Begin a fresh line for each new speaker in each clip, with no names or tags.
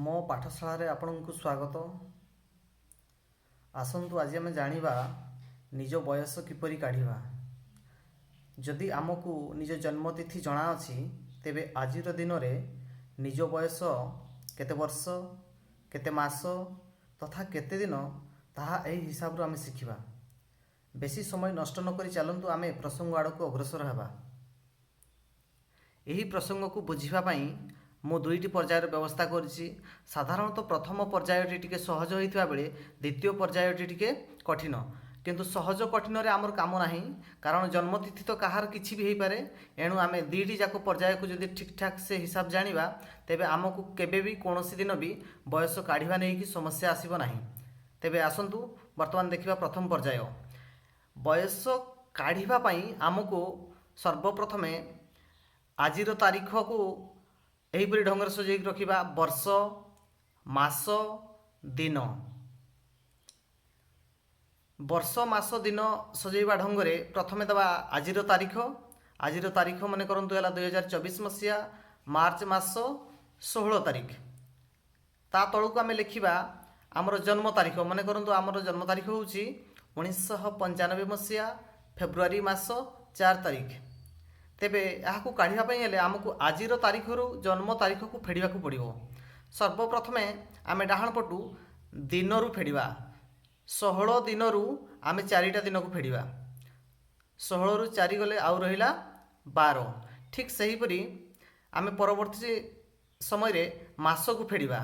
मो पाठशाला आपण को स्वागत। आसतु आज आम जाना निज बयस किपरि काढ़ा। जदि आमको निज जन्मतिथि जना अछि तेबे आजिर दिन में निज बयस केते वर्ष केते मास तथा केते दिन ताहा एही हिसाब रो आमे शिखिबा। बेसी समय नष्ट न करी चलंतु आमे प्रसंग आड़ को अग्रसर हेबा। एही प्रसंग को बुझिबा पई मु दुईटी पर्यायर व्यवस्था करिछि। साधारणतः प्रथम पर्यायटी टिके सहज होइथिबा बेले द्वितीय पर्यायटी टिके कठिन, किंतु सहज कठिन रे आमर काम नाही, कारण जन्मतिथि तो कहार किछि भी हेई पारे। एणु आमे दुईटी जाको पर्याय को जदि ठीक ठाक से हिसाब जानिबा तेबे आमको केबे भी कोनोसी दिन भी बयस काढ़िबा नै कि समस्या आसीबो नाही। तेबे आसंतु वर्तमान देखिबा प्रथम पर्याय। बयस काढ़िबा पई आमको सर्वप्रथमे आजिर तारीख को एहीपरि ढंग से सजाई रखिबा। वर्ष मास दिन, वर्ष मास दिन सजाइबा ढंग रे प्रथमे दबा आजिर तारीख। आजिर तारीख मन करंतु हला 2024 मसिया मार्च मास 16 तारीख। ता तळକୁ आमे लिखिबा आमर जन्म तारीख। मन करंतु आमर जन्म तारीख होउची 1995 मसिया फेब्रुआरी मास 4 तारीख। तेबे यहाँ काढ़ा हेले आमको आजिर तारीख रु जन्म तारीख को फेड़ा पड़ो। सर्वप्रथमे आमे डाहाण पटू दिन रु फेड़ा। 16 दिन रु आमे 4टा दिन को फेड़ा। 16 रु 4 गले आउ रहिला 12। ठीक सेहीपरि आमे परवर्ती समय रे मास को फेड़ा।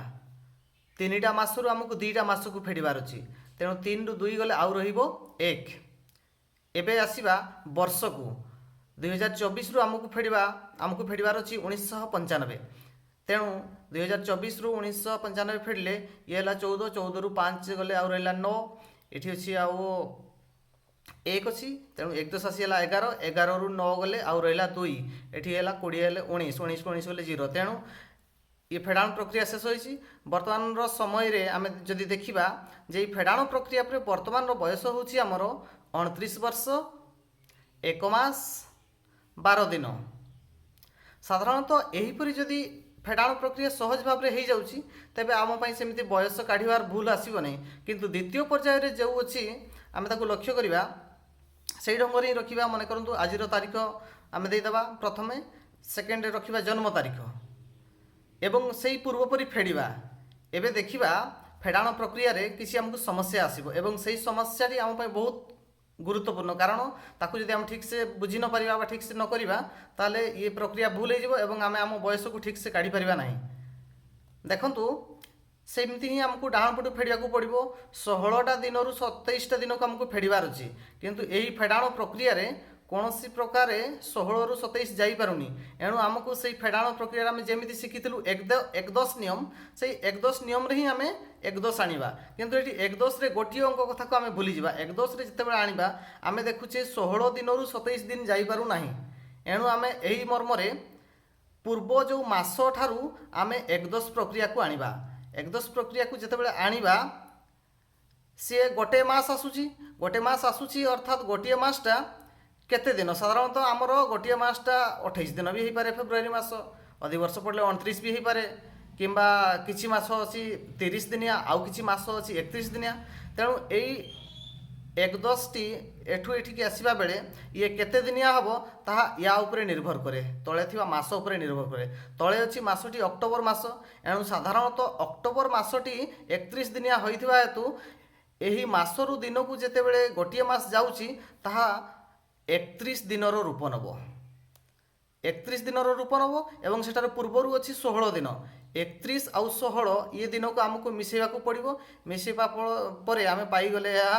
3टा मास रु आमको 2टा मास को फेड़बार अछि, तेणु 3 रु 2 गले आउ रहिबो 1। एबे आसीबा वर्ष को 2024 रु आमको फेड़बार अच्छी 1995। तेणु 2024 रु 1995 फेड़ले ये 14। 14 रु 5 गले आउ रहा 9। ये अच्छी आउ 1 अच्छी, तेणु 1 10 आसी 11। 11 रु 9 गले आउ रहा 2। ये 20 हेले 19। 19 को 19 गले 0। तेणु ये फेड़ाण प्रक्रिया शेष होइछि। वर्तमान समय रे आमे जदि देखिबा जे फेड़ाण प्रक्रिया पर वर्तमान बयस होउछि हमर 29 वर्ष 1 मास 12 दिन। साधारणतः एहीपरि जदि फेड़ाण प्रक्रिया सहज भाव में हो जाउछि तेबे आम पई सेमिति बयस काढ़िबार भूल आसीबो नै। किंतु द्वितीय पर्याय रे जो अछि आमे ताको लक्ष्य करिबा सेही ढंग रे रखिबा। मन करंतु आजिर तारीख आमे देई दबा प्रथमे, सेकेंड रे रखिबा जन्म तारीख एवं सेही पूर्व परि फेड़िबा। एबे देखिबा फेड़ाण प्रक्रिया रे किछि हमकु समस्या आसीबो एवं सेही समस्या टी आम पई बहुत गुरुत्वपूर्ण, कारण ताकू जदि हम ठीक से बुझी न पारिबा ठीक से न करिबा ताले ये प्रक्रिया भूल हो जिवो एवं आमे आम बयस को ठीक से काढ़ी पारिबा नाही। देखंतु सेमती ही हमको डाहाण पटू फेड़िया को पड़िबो। 16टा दिन रु 27टा दिन को हमको फेड़बार अछि, किंतु एही फेड़ाण प्रक्रिया रे कोनोसी प्रकार 16 रु 27 जाई पारुनी। एणु हमको सेही फेड़ाण प्रक्रिया आमे जेमिति शिखिथिलु 1-10 नियम, सेही 1-10 नियम रे ही आमे 1-10 आनिबा। किंतु एटी 1-10 रे गोटिए अंक कथा को आमे भूली जिबा। 1-10 रे जेतेबेले आनिबा आमे देखुचे 16 दिन रु 27 दिन जाई पारु नाही। एणु आमे एही मर्म रे पूर्व जो मास ठारू आमे 1-10 प्रक्रिया को आनिबा। 1-10 प्रक्रिया को जेतेबेले आनिबा से गोटे मास आसुची। गोटे मास आसुची अर्थात गोटिए मासटा केते दिन। साधारणतः आमर गोटे मासटा 28 दिन भी हो पारे। फेब्रुआरी मास अधिवर्ष पड़े 29 भी हो पारे, किंबा किछि मास अछि 30 दिनिया, आउ किछि मास अछि 31 दिनिया। तेणु एई 1-10 टी एठू एठिकी आसीबा बेले ये केते दिनिया हबो ताहा या उपरे निर्भर करे, तळे थिबा मास उपरे निर्भर करे। तळे अछि मासटी अक्टोबर मास। एणु साधारणतः अक्टोबर मासटी 31 दिनिया होइथिबा हेतु एही मासरु दिन को जेतेबेले गोटिए मास जाउची ताहा 31 दिनर रूप नब। 31 दिनर रूप नब एवं सेटार पूर्वरु अछि 16 दिन। 31 आउ 16 ये दिन को आमको मिसेबा को पड़िबो। मिसेबा परे आमे पाई गले या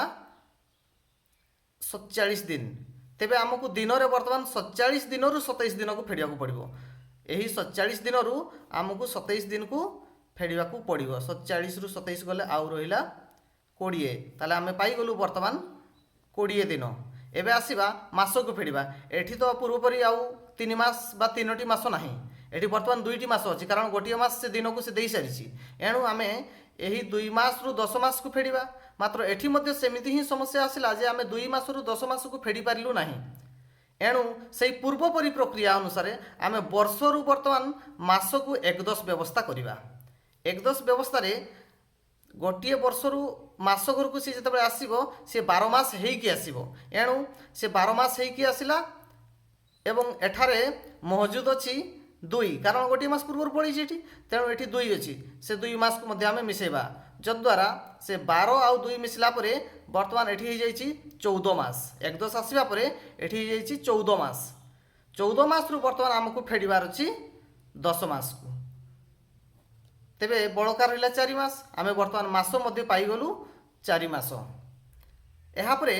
47 दिन। तेबे आमको दिन रे वर्तमान 47 दिन रु 27 दिन को फेड़िया को पड़िबो। एही 47 दिन रु आमको 27 दिन को फेड़िया को पड़िबो। 47 रु 27 गले आउ रहिला 20। ताले आमे पाई गलु वर्तमान 20 दिन। एबे आसीबा मास को फेड़िबा। एठी तो पूर्व परि आउ 3 मास बा 3टी मास नाही। एठी वर्तमान 2टी मास अछि, कारण गोटिए मास से दिन को से देई सारिछि। एणु आमे एही 2 मास रु 10 मास को फेड़िबा। मात्र एठी मध्ये सेमिति ही समस्या आसिला जे आमे 2 मास रु 10 मास को फेड़ी पारिलु नाही। एणु सेही पूर्व परि प्रक्रिया अनुसार आमे वर्ष रु वर्तमान मास को 1-10 व्यवस्था करिबा। एकदश व्यवस्था गोटे वर्षरू मास घर को सी जो आसो सी 12 मास होगी आसो एणु से 12 मास होगी आसला एवं एठारे मौजूद अच्छी 2 कारण गोटे मास पूर्व पड़ी तेणु ये 2 अच्छी से 2 मास को आम मिसेबा जद्वारा से 12 आउ 2 मिसला बर्तमान ये 14 मास एकदश आसवा पर ये 14 मास 14 मास रु बर्तमान आमको फेड़बार अच्छी 10 मास को तेबे बड़का रहा 4 मास आम बर्तमान मास पाईगलु 4 मास यापर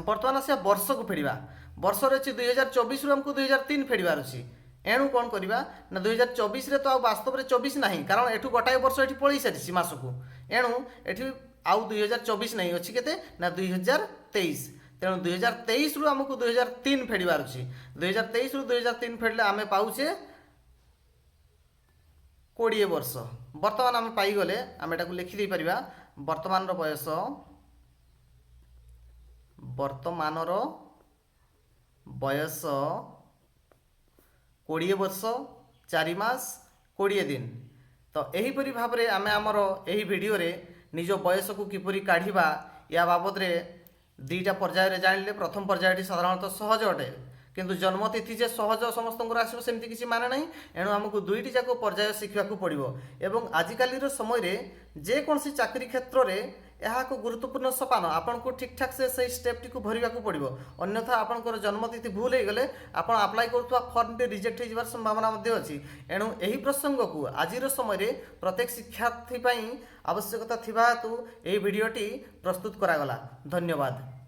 बर्तमान आसा वर्ष को फेड़ा वर्ष अच्छी 2024 रु आमको 2003 फेड़बार अच्छी एणु कौन करवा ना 2024 रे तो वास्तव में 24 ना कारण एठू गोटाए वर्ष ये पलि सारी मास को एणु ये आउ 2024 नहीं अच्छी के ना 2023 तेणु 2023 रु आमको 2003 फेड़बार अच्छी 2023 रु 2003 फेड़ले आम पाऊे 20 वर्ष बर्तमान आम पाईगले आम एटा लिखिदे पारिबा वर्तमान बयस बयस 20 वर्ष 4 मास 20 दिन तो यहीपरी भाव में आम आमर यही वीडियो रे निज बयस को किपरि काढ़िबा या बाबद रे 2टा पर्याय जानिले प्रथम पर्यायटी साधारणतः सहज अटे किंतु जन्मतिथि जे सहज समस्त आसो सेमती किसी माने नहीं एणु आमको 2टी जाक पर्याय शिखा पड़ो एवं आजिकालीर समय रे जेकोसी चाकरी क्षेत्र में यह एक गुरुत्वपूर्ण सोपान आपन को ठीक ठाक से सही स्टेप टी भरवा पड़ो अन्यथा आपंकर जन्मतिथि भूल हो गले आप आप्लाय करुवा फर्म टी रिजेक्ट हो संभावना अच्छी एणु यही प्रसंग को आज समय प्रत्येक शिक्षार्थी आवश्यकता थिबा हेतु यही वीडियोटी प्रस्तुत करागला। धन्यवाद।